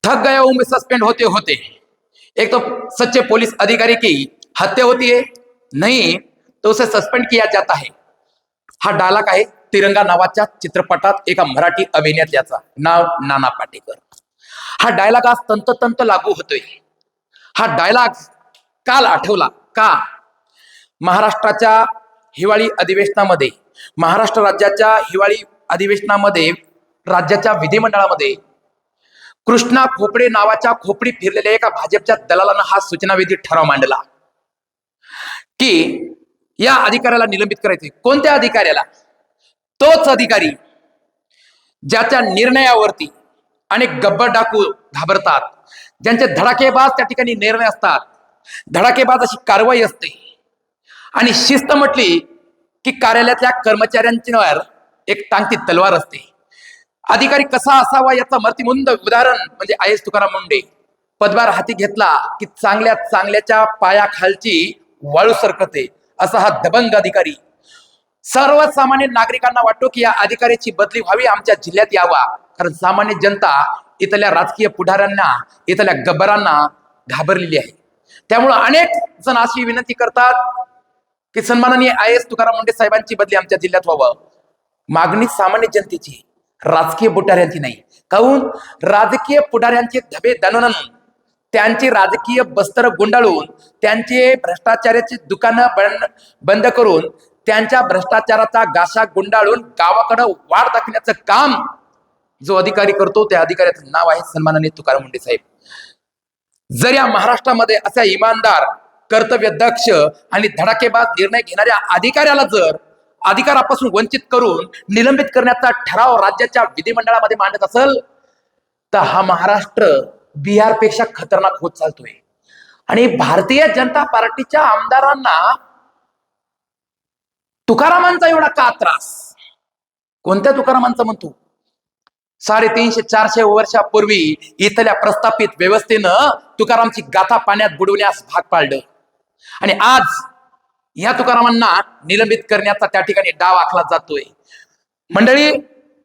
थक गया हूं मैं सस्पेंड होते होते। एक तो सच्चे पुलिस अधिकारी की हत्या होती है, नहीं तो उसे सस्पेंड किया जाता है। हा डायलॉग आहे तिरंगा नावाच्या चित्रपटात एका मराठी अभिनेत्याचा, नाव नाना पाटेकर। हा डायलॉग आज तंतोतंत लागू होतोय। हा डायलॉग काल आठवला का? महाराष्ट्राच्या हिवाळी अधिवेशनामध्ये, महाराष्ट्र राज्याच्या हिवाळी अधिवेशनामध्ये, राज्याच्या विधिमंडळामध्ये कृष्णा खोपडे नावाच्या खोपडी फिरलेल्या एका भाजपच्या दलालानं हा सूचनाविधी ठराव मांडला की या अधिकाऱ्याला निलंबित करायचे। कोणत्या अधिकाऱ्याला? तोच अधिकारी ज्याच्या निर्णयावरती अनेक गब्बर डाकू घाबरतात, ज्यांचे धडाकेबाज त्या ठिकाणी निर्णय असतात, धडाकेबाज अशी कारवाई असते आणि शिस्त म्हटली की कार्यालयातल्या कर्मचाऱ्यांवर एक टांगती तलवार असते। अधिकारी कसा असावा याचा मर्तिमंद उदाहरण म्हणजे आय एस तुकाराम मुंडे। पदभार हाती घेतला की चांगल्या चांगल्याच्या पायाखालची वाळू सरकते असा हा दबंग अधिकारी। सर्वसामान्य नागरिकांना वाटतो की या अधिकाऱ्याची बदली व्हावी, आमच्या जिल्ह्यात यावा, कारण सामान्य जनता इथल्या राजकीय पुढाऱ्यांना, इथल्या गब्बरांना घाबरलेली आहे। त्यामुळे अनेक जण अशी विनंती करतात की सन्माननीय आय एस तुकाराम मुंडे साहेबांची बदली आमच्या जिल्ह्यात व्हावं। मागणी सामान्य जनतेची, राजकीय पुढाऱ्यांची नाही। काहून? राजकीय पुढाऱ्यांचे धबे दणून, त्यांची राजकीय बस्तर गुंडाळून, त्यांचे भ्रष्टाचाराची दुकानं बंद करून, त्यांच्या भ्रष्टाचाराचा गाशा गुंडाळून गावाकडे वाढ दाखवण्याचं काम जो अधिकारी करतो त्या अधिकाऱ्याचं नाव आहे सन्माननीय तुकाराम मुंडे साहेब। जर या महाराष्ट्रामध्ये अशा इमानदार, कर्तव्यदक्ष आणि धडाकेबाज निर्णय घेणाऱ्या अधिकाऱ्याला जर अधिकारापासून वंचित करून निलंबित करण्याचा ठराव राज्याच्या विधिमंडळामध्ये मांडत असेल तर हा महाराष्ट्र बिहारपेक्षा खतरनाक होत चालतोय। आणि भारतीय जनता पार्टीच्या आमदारांना तुकारामांचा एवढा का त्रास? कोणत्या तुकारामांचा म्हणतो? 350-400 वर्षापूर्वी इथल्या प्रस्थापित व्यवस्थेनं तुकारामची गाथा पाण्यात बुडवण्यास भाग पाडलं आणि आज या तुकारामांना निलंबित करण्याचा त्या ठिकाणी डाव आखला जातोय। मंडळी,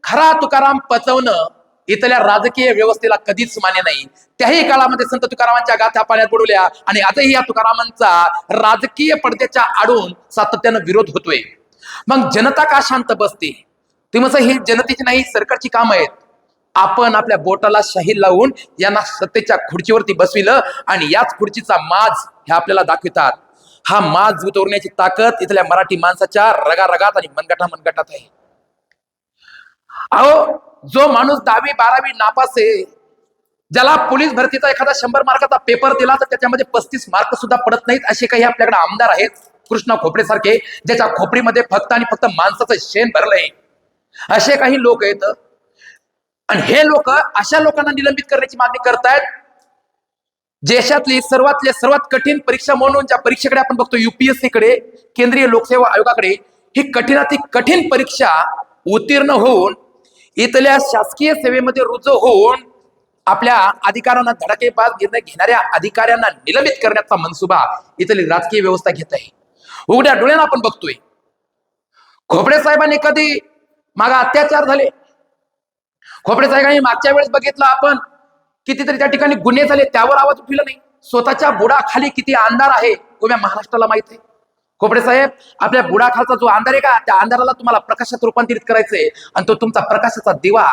खरा तुकाराम पचवणं इथल्या राजकीय व्यवस्थेला कधीच मान्य नाही। त्याही काळामध्ये संत तुकारामांच्या गाथा पाण्यात बुडवल्या आणि आजही या तुकारामांचा राजकीय पडद्याच्या आडून सातत्यानं विरोध होतोय। मग जनता का शांत बसते? ते म्हणतं ही जनतेची नाही, सरकारची काम आहेत। आपण आपल्या बोटाला शाही लावून यांना सत्तेच्या खुर्चीवरती बसविलं आणि याच खुर्चीचा माज हे आपल्याला दाखवितात। हा माज उतरवण्याची ताकद इथल्या मराठी माणसाच्या रगारगात आणि मनगटात आहे। अहो, जो माणूस 10वी 12वी नापास आहे, ज्याला पोलीस भरतीचा एखादा 100 मार्काचा पेपर दिला तर त्याच्यामध्ये 35 मार्क सुद्धा पडत नाहीत, असे काही आपल्याकडे आमदार आहेत, कृष्णा खोपडे सारखे, ज्याच्या खोपडीमध्ये फक्त आणि फक्त माणसाचं शेण भरलंय। असे काही लोक आहेत आणि हे लोक अशा लोकांना निलंबित करण्याची मागणी करतायत। देशातली सर्वात कठीण परीक्षा म्हणून ज्या परीक्षेकडे आपण बघतो, UPSC कडे, केंद्रीय लोकसेवा आयोगाकडे, ही कठीणाती कठीण परीक्षा उत्तीर्ण होऊन इथल्या शासकीय सेवेमध्ये रुजू होऊन आपल्या अधिकारांना धडाकेबाज निर्णय घेणाऱ्या अधिकाऱ्यांना निलंबित करण्याचा मनसुबा इथली राजकीय व्यवस्था घेत आहे। उघड्या डोळ्यानं आपण बघतोय। खोपडे साहेबांनी कधी मागा अत्याचार झाले, खोपडे साहेबांनी मागच्या वेळेस बघितलं आपण कितीतरी त्या ठिकाणी गुन्हे झाले, त्यावर आवाज उठविला नाही। स्वतःच्या बुडाखाली किती अंधार आहे उभ्या महाराष्ट्राला माहित आहे। खोपडे साहेब, आपल्या बुडाखालचा जो अंधार आहे का, त्या अंधाराला तुम्हाला प्रकाशात रूपांतरित करायचंय आणि तो तुमचा प्रकाशाचा दिवा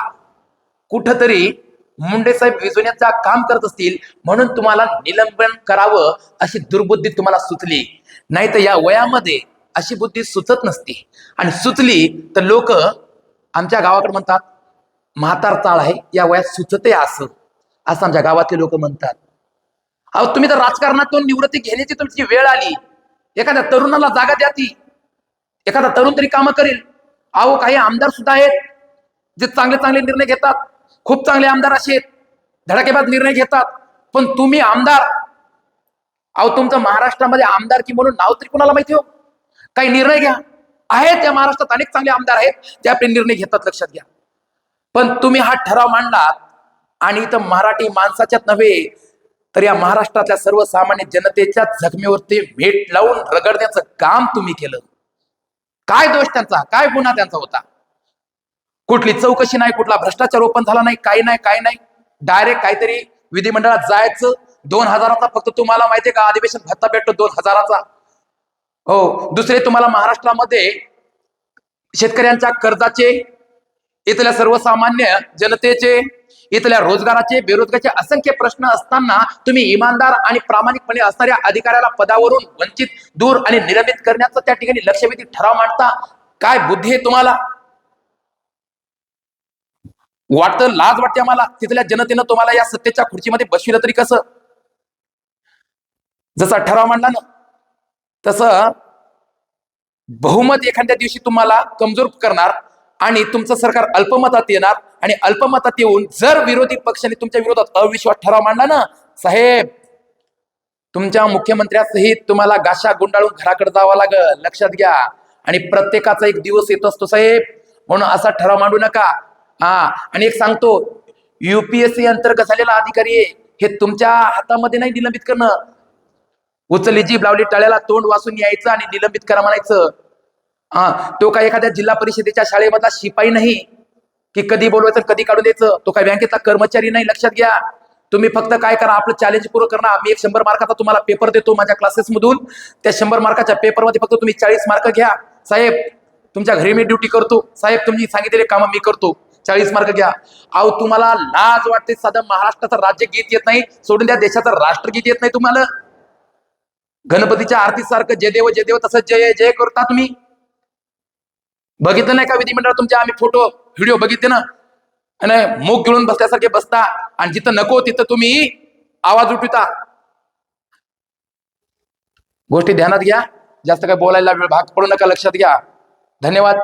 कुठंतरी मुंडे साहेब विझवण्याचं काम करत असतील, म्हणून तुम्हाला निलंबन करावं अशी दुर्बुद्धी तुम्हाला सुचली। नाही तर या वयामध्ये अशी बुद्धी सुचत नसती, आणि सुचली तर लोक आमच्या गावाकडे म्हणतात म्हातार चाळ आहे, या वयात सुचते असं आमच्या गावातले लोक म्हणतात। अहो, तुम्ही तर राजकारणातून निवृत्ती घेण्याची तुमची वेळ आली, एखाद्या तरुणाला जागा द्या, ती एखादा तरुण तरी कामं करेल। अहो, काही आमदार सुद्धा आहेत जे चांगले चांगले निर्णय घेतात, खूप चांगले आमदार असे आहेत, धडाकेबाज निर्णय घेतात, पण तुम्ही आमदार, अहो तुमचं महाराष्ट्रामध्ये आमदारकी म्हणून नाव तरी कुणाला माहिती हो? काही निर्णय घ्या। आहेत या महाराष्ट्रात अनेक चांगले आमदार आहेत जे आपले निर्णय घेतात, लक्षात घ्या। पण तुम्ही हा ठराव मांडला आणि इथं मराठी माणसाच्याच नव्हे तर या महाराष्ट्रातल्या सर्वसामान्य जनतेच्या जखमेवरती मीठ लावून रगडण्याचं काम तुम्ही केलं। काय दोष त्यांचा, काय गुन्हा त्यांचा होता? कुठली चौकशी नाही, कुठला भ्रष्टाचार ओपन झाला नाही, काही नाही, डायरेक्ट काहीतरी विधिमंडळात जायचं 2000चा फक्त तुम्हाला माहितीये का अधिवेशन भत्ता भेटतो 2000चा. हो, दुसरे तुम्हाला महाराष्ट्रामध्ये शेतकऱ्यांच्या कर्जाचे, इथल्या सर्वसामान्य जनतेचे, इथल्या रोजगाराचे, बेरोजगाराचे असंख्य प्रश्न असताना तुम्ही इमानदार आणि प्रामाणिकपणे असणाऱ्या अधिकाऱ्याला पदावरून वंचित, दूर आणि निलंबित करण्याचं त्या ठिकाणी लक्षवेधी ठराव मांडता. काय बुद्धी आहे तुम्हाला? वाटतं, लाज वाटते आम्हाला. तिथल्या जनतेनं तुम्हाला या सत्तेच्या खुर्चीमध्ये बसविलं तरी कसं? जसा ठराव मांडला ना तसं बहुमत एखाद्या दिवशी तुम्हाला कमजोर करणार आणि तुमचं सरकार अल्पमतात येणार आणि अल्पमतात येऊन जर विरोधी पक्षाने तुमच्या विरोधात अविश्वास ठराव मांडला ना साहेब, तुमच्या मुख्यमंत्र्यासहित तुम्हाला गाशा गुंडाळून घराकडे जावं लागल, लक्षात घ्या. आणि प्रत्येकाचा एक दिवस येत असतो साहेब, म्हणून असा ठराव मांडू नका. आणि एक सांगतो, युपीएससी अंतर्गत झालेला अधिकारी आहे, हे तुमच्या हातामध्ये नाही निलंबित करणं. उचलली जीभ लावली टाळ्याला, तोंड वासून यायचं आणि निलंबित करा म्हणायचं. तो काय एखाद्या जिल्हा परिषदेच्या शाळेमधला शिपाई नाही की कधी बोलवायचं कधी काढून द्यायचं. तो काय बँकेचा कर्मचारी नाही, लक्षात घ्या. तुम्ही फक्त काय करा, आपलं चॅलेंज पूर्ण करणार. मी एक 100 मार्काचा तुम्हाला पेपर देतो माझ्या क्लासेस मधून. त्या 100 मार्काच्या पेपरमध्ये फक्त तुम्ही 40 मार्क घ्या. साहेब, तुमच्या घरी मी ड्युटी करतो. साहेब, तुम्ही सांगितलेले काम मी करतो. 40 मार्क घ्या. अहो, तुम्हाला लाज वाटते? साधं महाराष्ट्राचं राज्यगीत येत नाही, सोडून द्या देशाचं राष्ट्रगीत येत नाही तुम्हाला. गणपतीच्या आरती सारखं जय देव तसं जय जय करता तुम्ही. बघितलं नाही का विधिमंडळ तुमच्या? आम्ही फोटो व्हिडिओ बघितले ना. आणि मुख गिळून बसल्यासारखे बसता आणि जिथं नको तिथं तुम्ही आवाज उठविता. गोष्टी ध्यानात घ्या. जास्त काय बोलायला वेळ भाग पडू नका, लक्षात घ्या. धन्यवाद.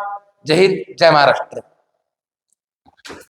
जय हिंद, जय महाराष्ट्र.